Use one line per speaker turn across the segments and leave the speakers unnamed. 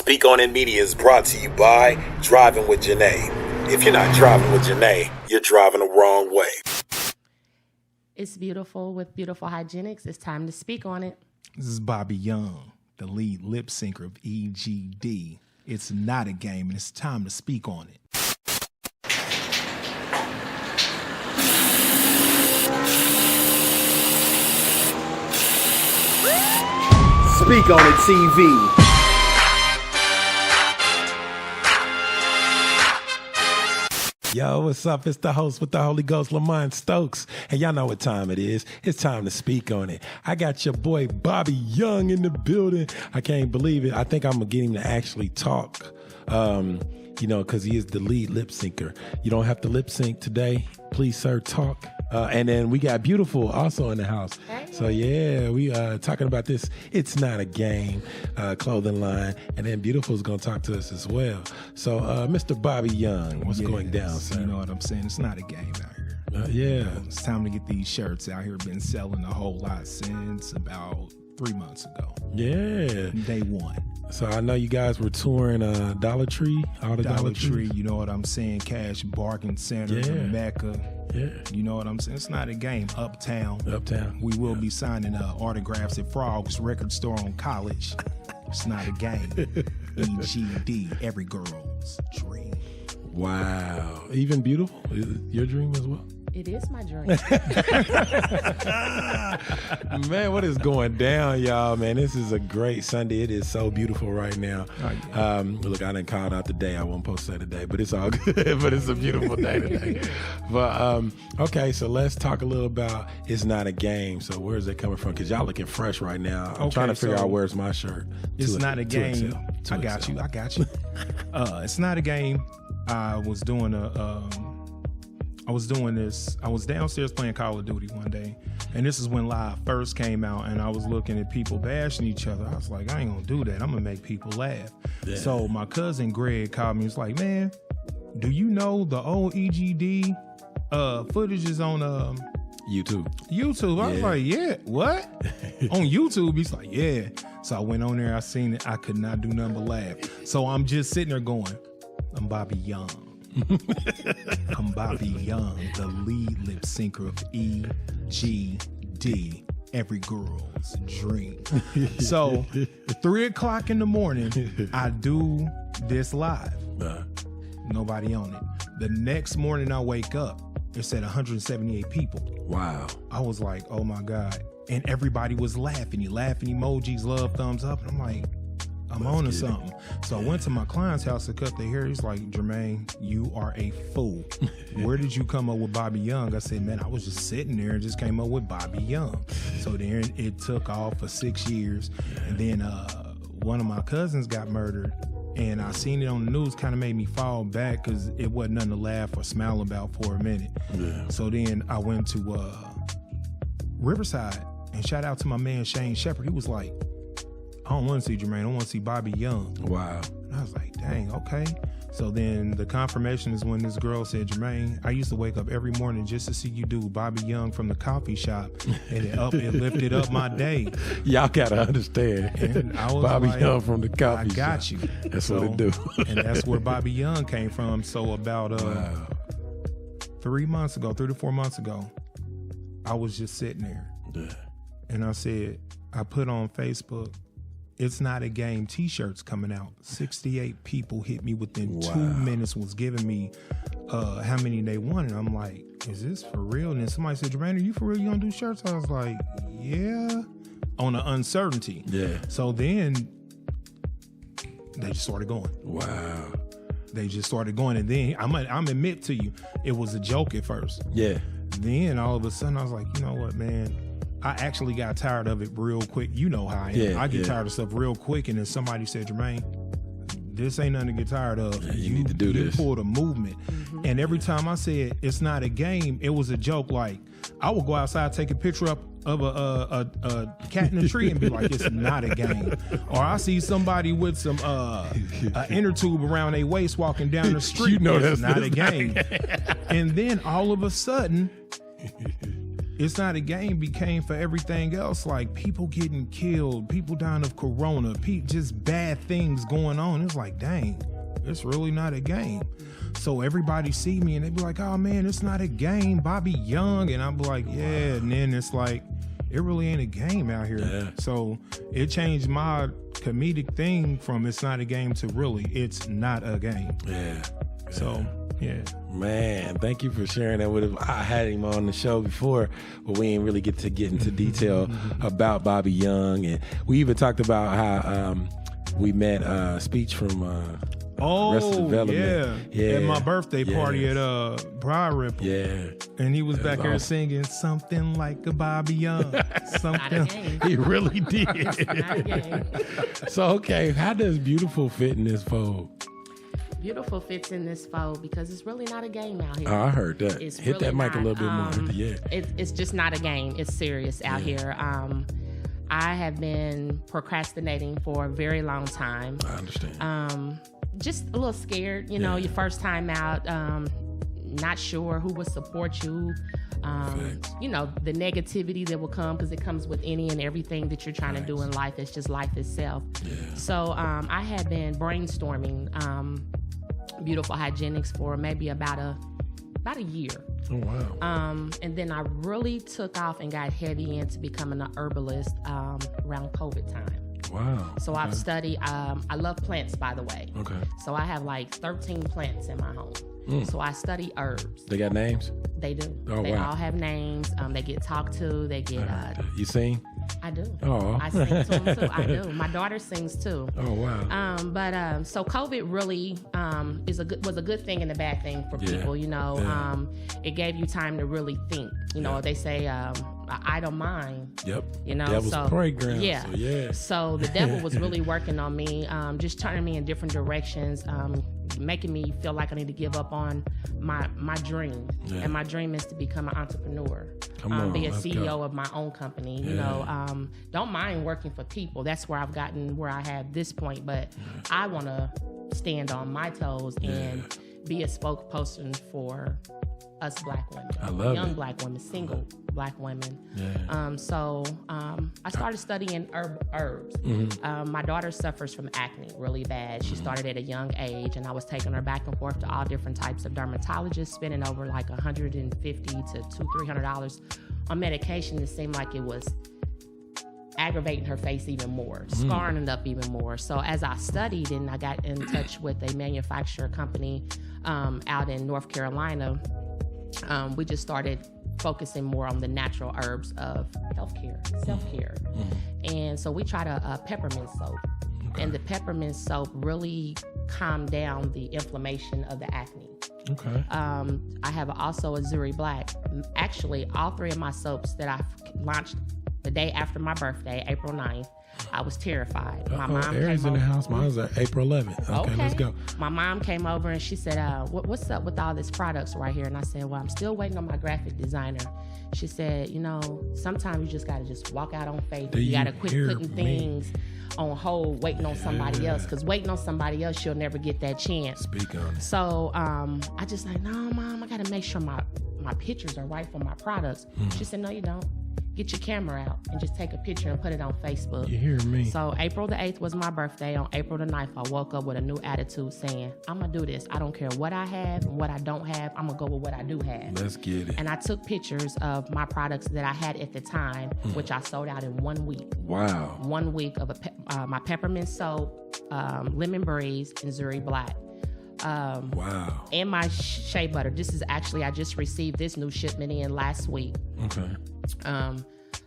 Speak On It Media is brought to you by Driving with Janae. If you're not driving with Janae, you're driving the wrong way.
It's beautiful with beautiful hygienics. It's time to speak on it.
This is Bobby Young, the lead lip syncer of EGD. It's not a game, and it's time to speak on it.
Speak On It TV.
Yo, what's up? It's the host with the Holy Ghost, Lamont Stokes. And y'all know what time it is. It's time to speak on it. I got your boy Bobby Young in the building. I can't believe it. I think I'm going to get him to actually talk, because he is the lead lip syncer. You don't have to lip sync today. Please, sir, talk. And then we got Beautiful also in the house. Hey. So, yeah, we talking about this It's Not a Game clothing line. And then Beautiful's going to talk to us as well. So, Mr. Bobby Young, what's going down, sir?
You know what I'm saying? It's not a game out here.
Yeah.
It's time to get these shirts out here. Been selling a whole lot since about 3 months ago.
Yeah.
Day one.
So I know you guys were touring Dollar Tree, all the Dollar
Tree. You know what I'm saying? Cash Bargain Center, Mecca.
Yeah.
You know what I'm saying? It's not a game. Uptown. We will be signing autographs at Frog's Record Store on College. It's not a game. EGD, every girl's dream.
Wow. Even Beautiful? Is it your dream as well?
It is my dream.
Man, what is going down, y'all? Man, this is a great Sunday. It is so beautiful right now. Oh, yeah. Look, I done called out the day. I won't post that today, but it's all good. But it's a beautiful day today. But okay, so let's talk a little about It's Not a Game. So where's that coming from? Because y'all looking fresh right now. I'm trying to figure out where's my shirt.
It's not a game. I got you. It's not a game. I was downstairs playing Call of Duty one day, and this is when Live first came out, and I was looking at people bashing each other. I was like, I ain't gonna do that. I'm gonna make people laugh. Yeah. So my cousin Greg called me. He was like, man, do you know the old EGD footage is on
YouTube?
I was like, yeah, what? On YouTube? He's like, yeah. So I went on there, I seen it. I could not do nothing but laugh. So I'm just sitting there going, I'm Bobby Young. I'm Bobby Young, the lead lip syncer of EGD, every girl's dream. So 3:00 in the morning, I do this live. Nobody on it. The next morning I wake up, it said 178 people.
Wow.
I was like, oh my God. And everybody was laughing. Laughing emojis, love, thumbs up. And I'm like, I'm on to something. So I went to my client's house to cut their hair. He's like, Jermaine, you are a fool. Where did you come up with Bobby Young? I said, man, I was just sitting there and just came up with Bobby Young. So then it took off for 6 years. And then one of my cousins got murdered. And I seen it on the news, kind of made me fall back because it wasn't nothing to laugh or smile about for a minute. Yeah. So then I went to Riverside and shout out to my man Shane Shepard. He was like, I don't want to see Jermaine. I want to see Bobby Young.
Wow.
And I was like, dang, okay. So then the confirmation is when this girl said, Jermaine, I used to wake up every morning just to see you do Bobby Young from the coffee shop. And it lifted up my day.
Y'all got to understand.
And I was
Bobby
like,
Young from the coffee shop.
I got you.
That's what it do.
And that's where Bobby Young came from. So about 3 to 4 months ago, I was just sitting there. Yeah. And I said, I put on Facebook, It's Not a Game t-shirts coming out. 68 people hit me within 2 minutes, was giving me how many they wanted. I'm like, is this for real? And then somebody said, Jermaine, are you for real? You gonna do shirts? I was like, yeah. On the uncertainty. Yeah. So then they just started going.
Wow.
They just started going. And then I'm admit to you, it was a joke at first. Yeah. Then all of a sudden I was like, you know what, man? I actually got tired of it real quick. You know how I am. Yeah, I get tired of stuff real quick. And then somebody said, Jermaine, this ain't nothing to get tired of.
Yeah, you need to do this.
You pulled a movement. Mm-hmm. And every time I said it's not a game, it was a joke. Like I would go outside, take a picture up of a cat in a tree and be like, it's not a game. Or I see somebody with some inner tube around their waist walking down the street.
You know
that's not a game. And then all of a sudden, It's Not a Game became for everything else, like people getting killed, people dying of corona, just bad things going on. It's like, dang, it's really not a game. So everybody see me and they be like, oh man, it's not a game, Bobby Young. And I'm like, yeah. And then it's like, it really ain't a game out here.
Yeah.
So it changed my comedic thing from it's not a game to really, it's not a game.
Yeah.
So, yeah.
Man, thank you for sharing that with him. I had him on the show before, but we didn't really get into detail about Bobby Young. And we even talked about how we met Speech from Arrested Development.
Yeah. At my birthday party at Briar Ripple.
Yeah.
And he was back there singing something like a Bobby Young.
Not a game.
He really did.
Not a game.
So, okay, how does Beautiful fit in this fold?
Beautiful fits in this fold because it's really not a game out here.
Oh, I heard that.
It's
Hit
really
that mic
not.
a little bit more. Yeah.
It's just not a game. It's serious out here. I have been procrastinating for a very long time.
I understand.
Just a little scared, you know, your first time out, not sure who would support you. You know, the negativity that will come because it comes with any and everything that you're trying to do in life. It's just life itself.
Yeah.
So I had been brainstorming Beautiful Hygienics for maybe about a year.
Oh, wow.
And then I really took off and got heavy into becoming an herbalist around COVID time.
Wow.
So I've studied, I love plants, by the way.
Okay.
So I have like 13 plants in my home. So I study herbs.
They got names?
They do.
Oh,
they
wow.
all have names. They get talked to. They get.
You sing?
I do.
Oh.
I sing to them too. I do. My daughter sings too.
Oh, wow.
So COVID really was a good thing and a bad thing for people. You know, it gave you time to really think. You know, they say I don't mind.
Yep.
You know,
Devil's playground.
Yeah.
So, yeah.
So the devil was really working on me, just turning me in different directions, making me feel like I need to give up on my dream.
Yeah.
And my dream is to become an entrepreneur. Be a CEO of my own company. You know, don't mind working for people. That's where I've gotten where I have this point. But I want to stand on my toes and be a spokesperson for us Black women.
I love
young
it.
Black women, single Black women.
Yeah.
So I started studying herbs. My daughter suffers from acne really bad. She started at a young age, and I was taking her back and forth to all different types of dermatologists, spending over like $150 to $300 on medication. It seemed like it was aggravating her face even more, scarring it up even more. So as I studied and I got in touch with a manufacturer company out in North Carolina, we just started focusing more on the natural herbs of healthcare, self-care. And so we tried a peppermint soap. And the peppermint soap really calmed down the inflammation of the acne.
Okay.
I have also a Zuri Black. Actually, all three of my soaps that I launched the day after my birthday, April 9th, I was terrified. My mom
Aries
came
in the
over.
house. Mine's April 11th. Okay, let's go.
My mom came over and she said, what's up with all these products right here? And I said, well, I'm still waiting on my graphic designer. She said, you know, sometimes you just got to just walk out on faith. You got to quit putting things on hold, waiting on somebody else. Because waiting on somebody else, you'll never get that chance.
Speak on it.
So I just like, no, Mom, I got to make sure my pictures are right for my products. She said, no, you don't. Get your camera out and just take a picture and put it on Facebook.
You hear me?
So April the 8th was my birthday. On April the 9th, I woke up with a new attitude saying, I'm going to do this. I don't care what I have and what I don't have. I'm going to go with what I do have.
Let's get it.
And I took pictures of my products that I had at the time, which I sold out in 1 week.
Wow.
1 week of my peppermint soap, lemon breeze, and Zuri Black.
Wow.
And my shea butter. This is actually, I just received this new shipment in last week.
Okay.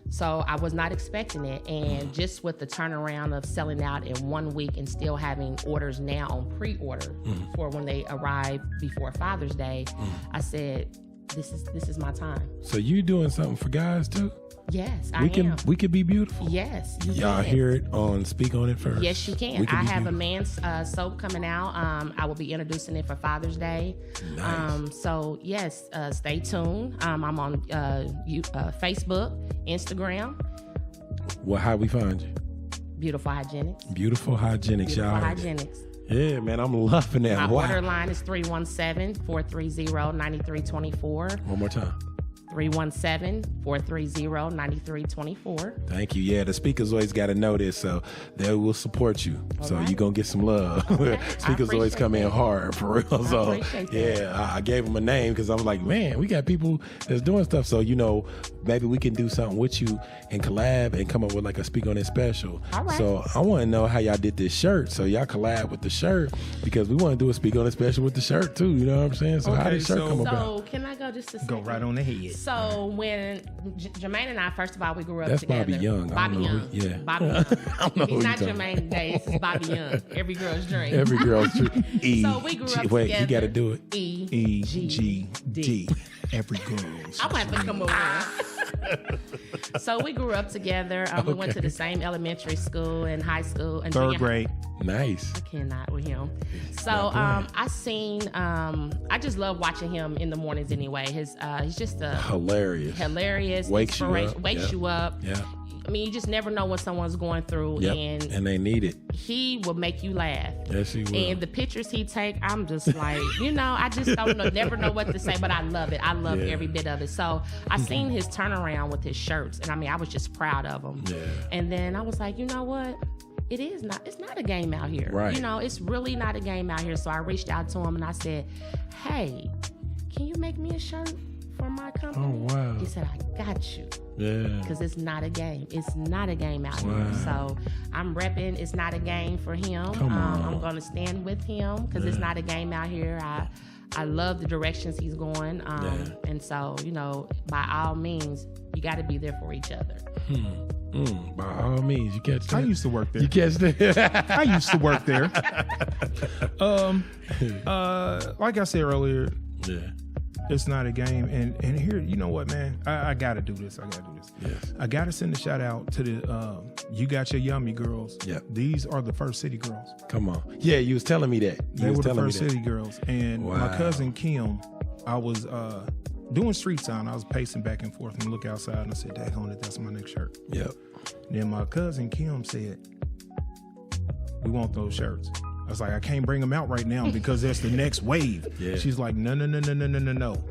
So I was not expecting it. And just with the turnaround of selling out in 1 week and still having orders now on pre-order for when they arrive before Father's Day, I said, this is my time.
So you doing something for guys too?
Yes, I
am. We could be beautiful.
Yes,
y'all
can.
Hear it on Speak On It first.
Yes, you can. I have a men's soap coming out. I will be introducing it for Father's Day.
Nice.
So yes, stay tuned. I'm on Facebook, Instagram.
Well, how we find you?
Beautiful Hygienics.
Beautiful Hygienics, y'all.
Beautiful Hygienics.
Yeah, man, I'm loving that.
My order line is 317-430-9324.
One more time.
317-430-9324.
Thank you. Yeah, the Speakazoids got to know this, so they will support you. So you're going to get some love. Speakazoids come in hard, for real. So, yeah, I gave them a name because I was like, man, we got people that's doing stuff. So, maybe we can do something with you and collab and come up with like a Speak On It special.
All right.
So I want to know how y'all did this shirt. So y'all collab with the shirt because we want to do a Speak On It special with the shirt too. You know what I'm saying? So how did the shirt come about?
So can I go just a second?
Go right on the head.
So when Jermaine and I, first of all, we grew up
That's
together.
Bobby Young.
Bobby Young.
Yeah.
Bobby Young.
He's
not Jermaine today. This is Bobby Young. Every girl's dream.
Every girl's dream.
So we grew up
Wait,
together.
you got to do it.
EGD. Every girl's
I'm going to have to come over. So we grew up together. We went to the same elementary school and high school. And
third grade.
Nice.
I cannot with him. So I just love watching him in the mornings anyway. He's just a hilarious,
wakes
you up.
Yeah.
I mean, you just never know what someone's going through, and
they need it.
He will make you laugh.
Yes, he will.
And the pictures he take, I'm just like, I just don't know, never know what to say, but I love it. I love every bit of it. So I seen his turnaround with his shirts, and I mean, I was just proud of him.
Yeah.
And then I was like, you know what? It's not a game out here.
Right.
It's really not a game out here. So I reached out to him and I said, hey, can you make me a shirt for my company?
Oh, wow.
He said, I got you.
Yeah.
Because it's not a game. It's not a game out here. So I'm repping It's Not a Game for him. I'm going to stand with him because it's not a game out here. I love the directions he's going. And so, by all means, you got to be there for each other.
By all means, you catch that?
I used to work there.
You catch that?
I used to work there. Like I said earlier, it's not a game. And here, you know what, man? I got to do this.
Yes.
I got to send a shout out to the You Got Your Yummy girls.
Yep.
These are the first city girls.
Come on. Yeah, you was telling me that.
They were the first city girls. And
Wow.
my cousin Kim, I was doing street sign. I was pacing back and forth and look outside and I said, daggone it, that's my next shirt.
Yep.
Then my cousin Kim said, we want those shirts. I was like, I can't bring them out right now because that's the next wave.
Yeah.
She's like, no.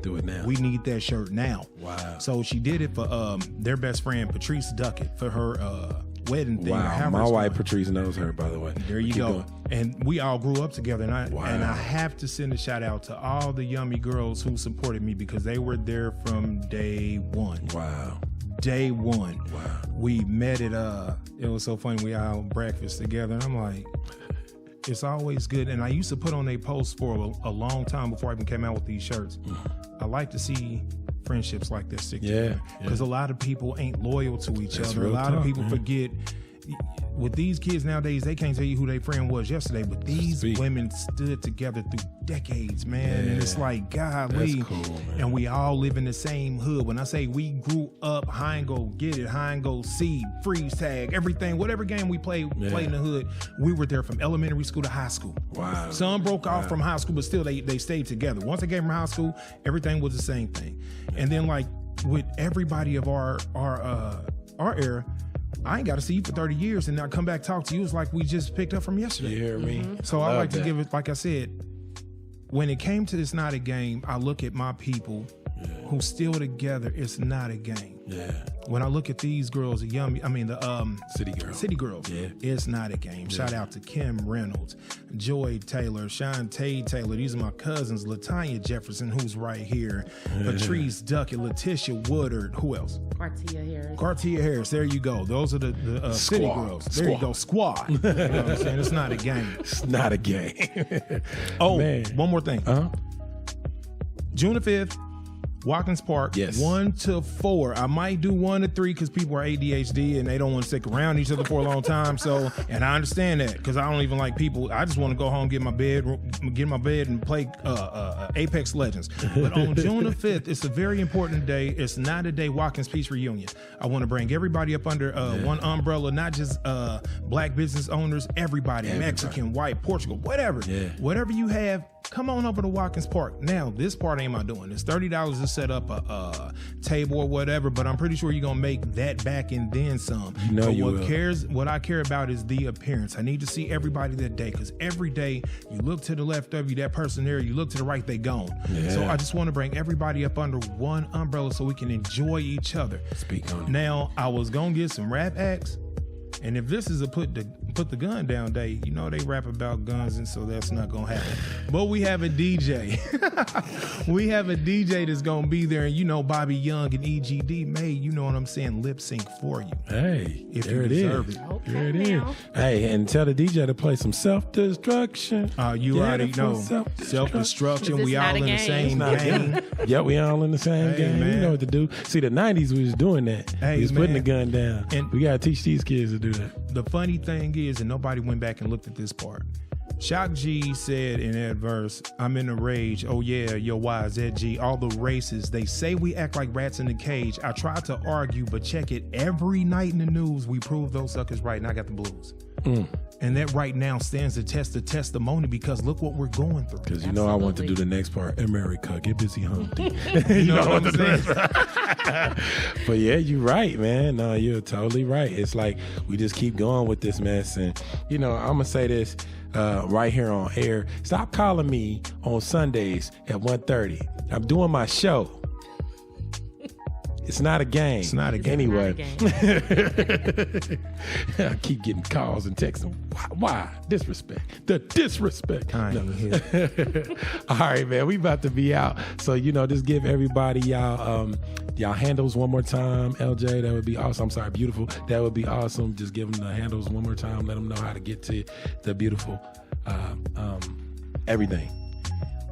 Do it now.
We need that shirt now.
Wow.
So she did it for their best friend, Patrice Duckett, for her wedding thing.
Wow. My wife, Patrice, knows her, by the way.
There you go.
Going.
And we all grew up together. And I
Wow.
have to send a shout out to all the yummy girls who supported me because they were there from day one.
Wow.
Day one.
Wow.
We met at it was so funny, we all had breakfast together and I'm like, it's always good. And I used to put on a post for a long time before I even came out with these shirts. I like to see friendships like this stick together because a lot of people ain't loyal to each other. A lot of people forget. With these kids nowadays, they can't tell you who their friend was yesterday, but these women stood together through decades, man. And it's like, golly.
That's cool, man.
And we all live in the same hood. When I say we grew up, high and go get it, high and go seed, freeze tag, everything, whatever game we played in the hood, we were there from elementary school to high school.
Wow.
Some broke off from high school, but still they stayed together. Once they came from high school, everything was the same thing. And then like with everybody of our era, I ain't got to see you for 30 years and now come back talk to you. It's like we just picked up from yesterday.
You hear me?
So I like to give it, like I said, when it came to It's Not a Game, I look at my people who still together. It's not a game.
Yeah.
When I look at these girls, the City Girls,
Yeah.
it's not a game. Shout out to Kim Reynolds, Joy Taylor, Shantae Taylor. These are my cousins. Latanya Jefferson, who's right here. Patrice Duckett, Letitia Woodard. Who else? Cartia Harris. There you go. Those are the City Girls. There you go. Squad. You know what I'm saying? It's not a game.
It's not a game.
Oh,
man.
One more thing. June the 5th. Watkins Park,
Yes.
1 to 4. I might do 1 to 3 because people are ADHD and they don't want to stick around each other for a long time. So, and I understand that because I don't even like people. I just want to go home, get in my bed and play Apex Legends. But on June the 5th, it's a very important day. It's not a day Watkins Peace Reunion. I want to bring everybody up under one umbrella, not just black business owners, everybody, Mexican, white, Portugal, whatever.
Yeah.
Whatever you have, come on over to Watkins Park. Now, this part ain't my doing. It's $30 to set up a table or whatever, but I'm pretty sure you're going to make that back and then some.
You know
but
you will.
What I care about is the appearance. I need to see everybody that day, because every day you look to the left of you, that person there, you look to the right, they gone.
Yeah.
So I just want to bring everybody up under one umbrella so we can enjoy each other.
Speak on it.
Now, I was going to get some rap acts, and if this is a put the gun down day, you know they rap about guns, and so that's not gonna happen. But we have a DJ. We have a DJ that's gonna be there, and you know Bobby Young and EGD made, you know what I'm saying, lip sync for you.
Hey,
If
there
you
it
deserve
is.
it.
Okay,
There it is.
now.
Hey, and tell the DJ to play some self-destruction.
You already know.
Self-destruction.
Self-destruction,
Is
we
this
all
not a
in the
game?
same
It's not a
game.
game. Yeah, we all in the same
Hey,
game. You
man.
know what to do. See, the 90s we was doing that.
Hey,
we was putting the
man.
gun down.
And-
we gotta teach these kids to do that.
The funny thing is, and nobody went back and looked at this part, Shock G said in that verse, I'm in a rage. Oh yeah, yo, why is that G? All the races, they say we act like rats in the cage. I tried to argue, but check it. Every night in the news, we prove those suckers right, and I got the blues. And that right now stands the test of testimony, because look what we're going through.
Because you know I want to do
Absolutely.
the next part. America, get busy hunting.
You know what I'm saying?
But yeah, you're right, man. No, you're totally right. It's like we just keep going with this mess. And, you know, I'm going to say this right here on air. Stop calling me on Sundays at 1:30. I'm doing my show. It's not a game.
It's not a game.
Anyway,
Not a game.
I keep getting calls and texts. Why? Disrespect. The disrespect.
I
No.
ain't here.
All right, man. We about to be out. So, you know, just give everybody y'all handles one more time. LJ, that would be awesome. I'm sorry, beautiful. That would be awesome. Just give them the handles one more time. Let them know how to get to the beautiful everything.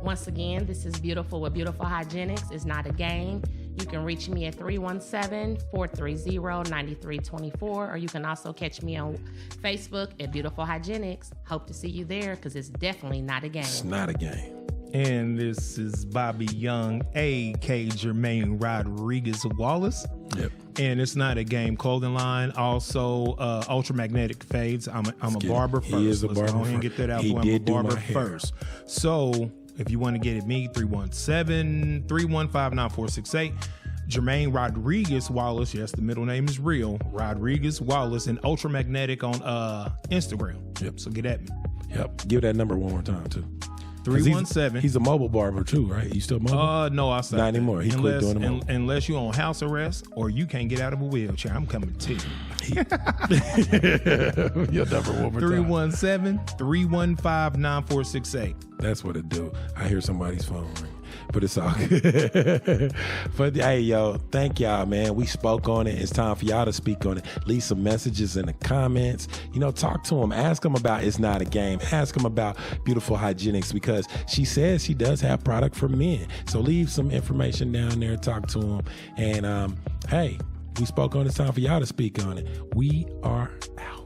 Once again, this is Beautiful with Beautiful Hygienics. It's not a game. You can reach me at 317-430-9324, or you can also catch me on Facebook at Beautiful Hygienics. Hope to see you there, because it's definitely not a game.
It's not a game.
And this is Bobby Young, a.k.a. Jermaine Rodriguez Wallace.
Yep.
And it's not a game clothing line. Also, Ultramagnetic Fades. I'm a
get it.
barber first.
He is a
Let's
barber
go ahead and
first.
get that out
He
the way. I'm a
did do
barber
my hair.
first. So if you want to get at me, 317-315-9468. Jermaine Rodriguez Wallace. Yes, the middle name is real. Rodriguez Wallace, and Ultramagnetic on Instagram.
Yep.
So get at me.
Yep. Give that number one more time, too.
317.
He's a mobile barber, too, right? You still mobile?
No, I stopped.
Not anymore. He quit doing them all.
Unless you're on house arrest or you can't get out of a wheelchair, I'm coming to you.
Your number one more time.
317-315-9468.
That's what it do. I hear somebody's phone ring, but it's all good. But hey, yo, thank y'all, man. We spoke on it. It's time for y'all to speak on it. Leave some messages in the comments. You know, talk to them. Ask them about It's Not a Game. Ask them about Beautiful Hygienics, because she says she does have product for men. So leave some information down there. Talk to them. And hey, we spoke on it. It's time for y'all to speak on it. We are out.